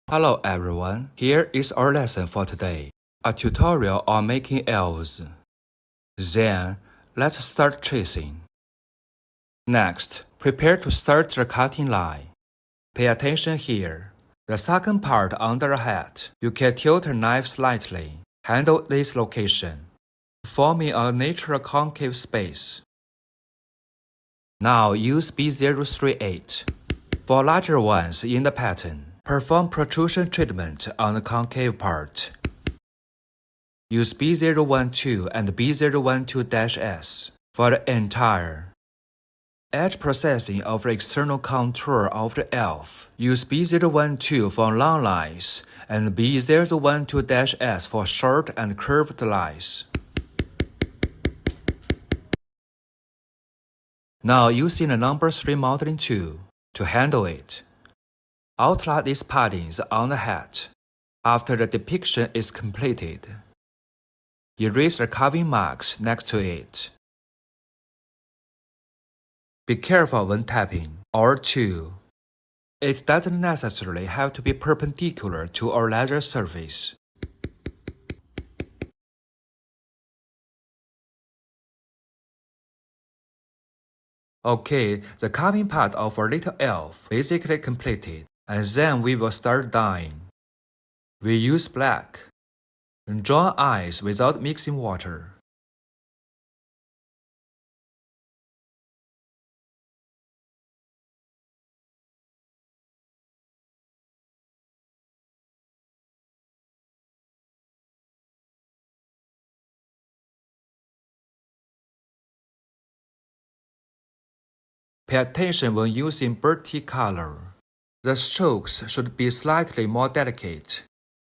Hello everyone, here is our lesson for today, a tutorial on making elves. Then, let's start tracing. Next, prepare to start the cutting line. Pay attention here. The second part under the head, you can tilt the knife slightly. Handle this location, forming a natural concave space. Now use B038. For larger ones in the pattern, perform protrusion treatment on the concave part. Use B012 and B012-S for the entire. Edge processing of the external contour of the elf. Use B012 for long lines and B012-S for short and curved lines. Now using the number 3 modeling tool to handle it. Outline these patterns on the head. After the depiction is completed, erase the carving marks next to it. Be careful when tapping our tool. It doesn't necessarily have to be perpendicular to our leather surface. Okay, the carving part of our little elf basically completed, and then we will start dyeing. We use black. Draw eyes without mixing water. Pay attention when using burnt color. The strokes should be slightly more delicate,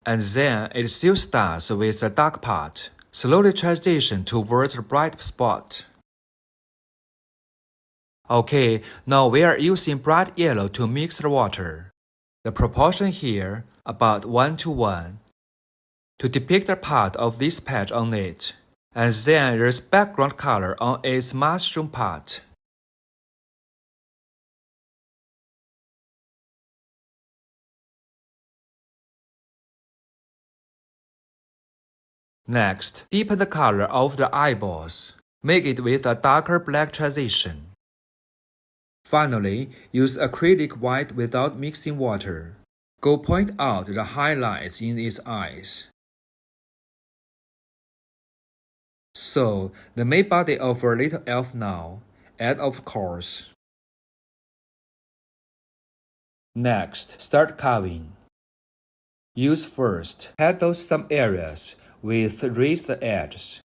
and then it still starts with the dark part, slowly transition towards the bright spot. Okay, now we are using bright yellow to mix the water. The proportion here about 1:1 to depict the part of this patch on it, and then there's background color on its mushroom part. Next, deepen the color of the eyeballs. Make it with a darker black transition. Finally, use acrylic white without mixing water. Go point out the highlights in its eyes. So, the main body of our little elf now, and of course. Next, start carving. Use first, handle some areas with raised edges.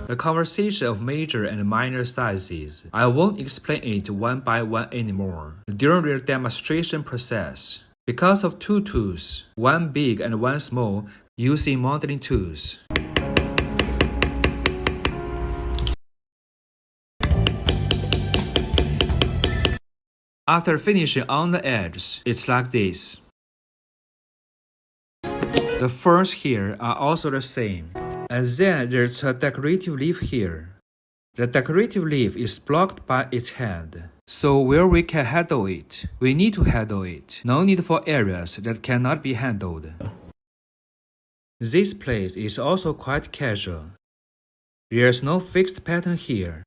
The conversation of major and minor sizes, I won't explain it one by one anymore during the demonstration process. Because of two tools, one big and one small, using modeling tools. After finishing on the edges, it's like this. The furs here are also the same. And then there's a decorative leaf here. The decorative leaf is blocked by its head. So where we can handle it, we need to handle it. No need for areas that cannot be handled. This place is also quite casual. There's no fixed pattern here.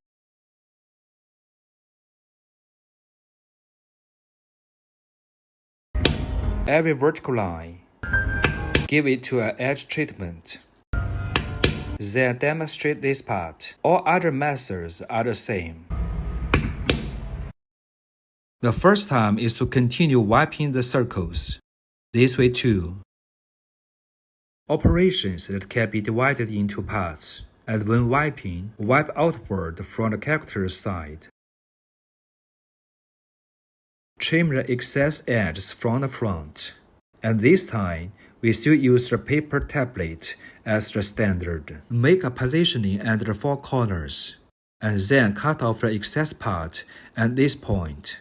Every vertical line, give it to an edge treatment. Then demonstrate this part. All other methods are the same. The first time is to continue wiping the circles. This way too. Operations that can be divided into parts, and when wiping, wipe outward from the character's side. Trim the excess edges from the front, and this time, we still use the paper tablet as the standard. Make a positioning at the four corners, and then cut off the excess part at this point.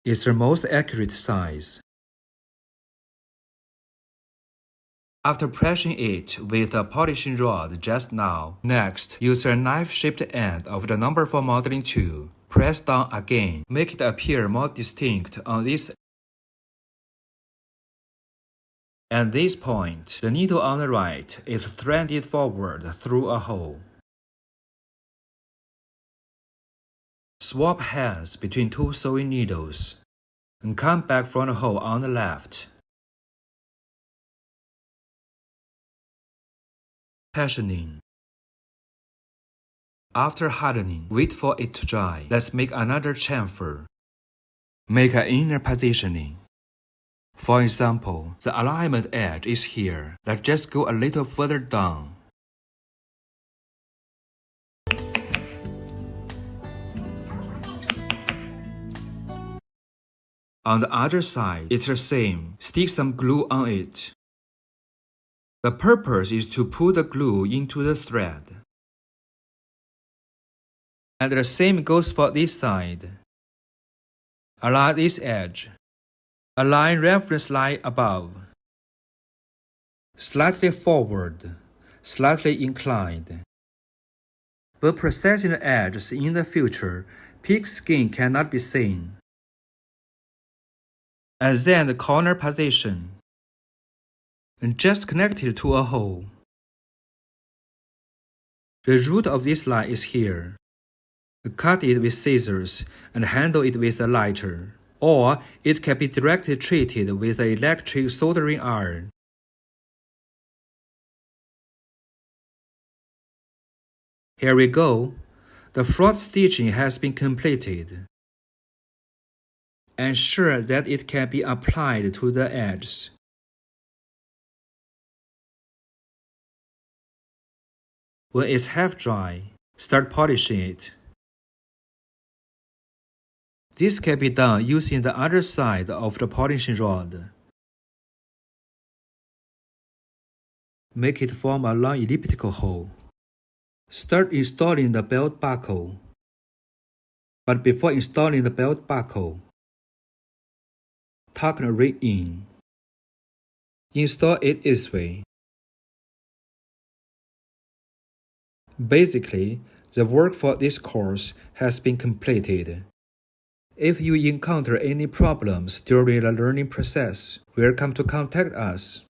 It's the most accurate size. after pressing it with a polishing rod just now. Next, use a knife-shaped end of the number 4 modeling tool. Press down again. Make it appear more distinct on this. At this point, the needle on the right is threaded forward through a hole. Swap hands between 2 sewing needles and come back from the hole on the left. Tensioning. After hardening, wait for it to dry. Let's make another chamfer. Make an inner positioning. For example, the alignment edge is here. Let's just go a little further down. On the other side, it's the same. Stick some glue on it. The purpose is to put the glue into the thread. And the same goes for this side. Align this edge. Align reference line above. Slightly forward, slightly inclined. When processing the edges in the future, pig skin cannot be seen. And then the corner position. And just connect it to a hole. The root of this line is here. Cut it with scissors and handle it with a lighter, or it can be directly treated with an electric soldering iron. Here we go. The front stitching has been completed. Ensure that it can be applied to the edges. When it's half dry, start polishing it. This can be done using the other side of the polishing rod. Make it form a long elliptical hole. Start installing the belt buckle. But before installing the belt buckle, tuck the ring in. Install it this way. Basically, the work for this course has been completed. If you encounter any problems during the learning process, welcome to contact us.